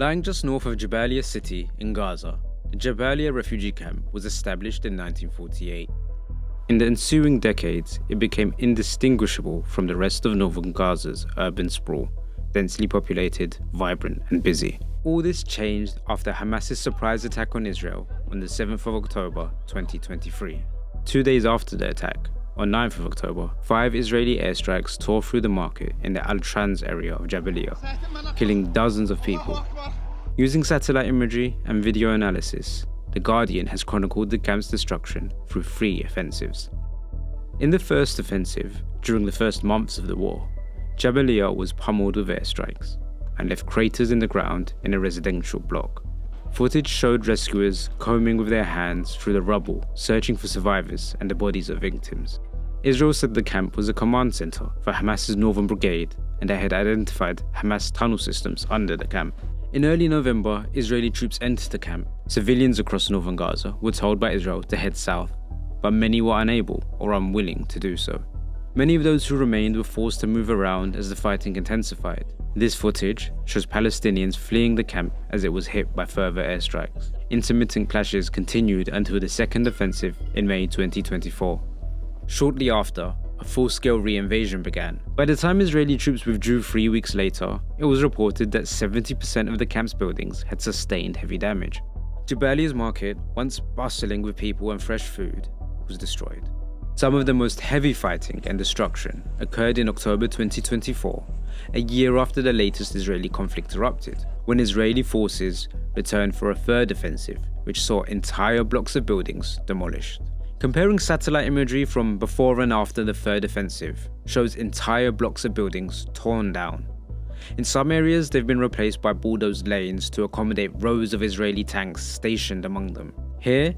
Lying just north of Jabaliya city in Gaza, the Jabaliya refugee camp was established in 1948. In the ensuing decades, it became indistinguishable from the rest of northern Gaza's urban sprawl, densely populated, vibrant and busy. All this changed after Hamas's surprise attack on Israel on the 7th of October 2023. 2 days after the attack, on 9th of October, 5 Israeli airstrikes tore through the market in the al-Trans area of Jabaliya, killing dozens of people. Using satellite imagery and video analysis, The Guardian has chronicled the camp's destruction through 3 offensives. In the first offensive, during the first months of the war, Jabaliya was pummeled with airstrikes and left craters in the ground in a residential block. Footage showed rescuers combing with their hands through the rubble, searching for survivors and the bodies of victims. Israel said the camp was a command center for Hamas's Northern Brigade, and they had identified Hamas tunnel systems under the camp. In early November, Israeli troops entered the camp. Civilians across northern Gaza were told by Israel to head south, but many were unable or unwilling to do so. Many of those who remained were forced to move around as the fighting intensified. This footage shows Palestinians fleeing the camp as it was hit by further airstrikes. Intermittent clashes continued until the second offensive in May 2024. Shortly after, a full-scale re-invasion began. By the time Israeli troops withdrew 3 weeks later, it was reported that 70% of the camp's buildings had sustained heavy damage. Jabaliya's market, once bustling with people and fresh food, was destroyed. Some of the most heavy fighting and destruction occurred in October 2024, a year after the latest Israeli conflict erupted, when Israeli forces returned for a third offensive, which saw entire blocks of buildings demolished. Comparing satellite imagery from before and after the third offensive shows entire blocks of buildings torn down. In some areas, they've been replaced by bulldozed lanes to accommodate rows of Israeli tanks stationed among them. Here,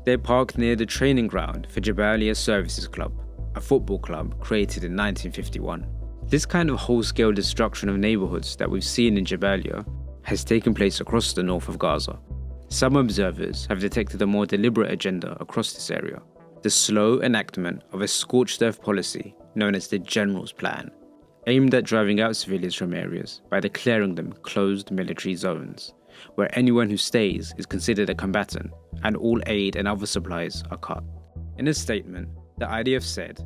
they're parked near the training ground for Jabaliya Services Club, a football club created in 1951. This kind of whole-scale destruction of neighborhoods that we've seen in Jabaliya has taken place across the north of Gaza. Some observers have detected a more deliberate agenda across this area, the slow enactment of a scorched earth policy known as the General's Plan, aimed at driving out civilians from areas by declaring them closed military zones, where anyone who stays is considered a combatant and all aid and other supplies are cut. In a statement, the IDF said,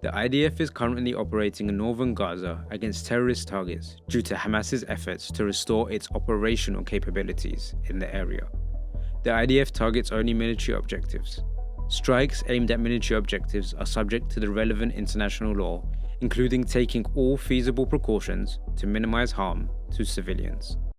"The IDF is currently operating in northern Gaza against terrorist targets due to Hamas's efforts to restore its operational capabilities in the area. The IDF targets only military objectives. Strikes aimed at military objectives are subject to the relevant international law, including taking all feasible precautions to minimize harm to civilians."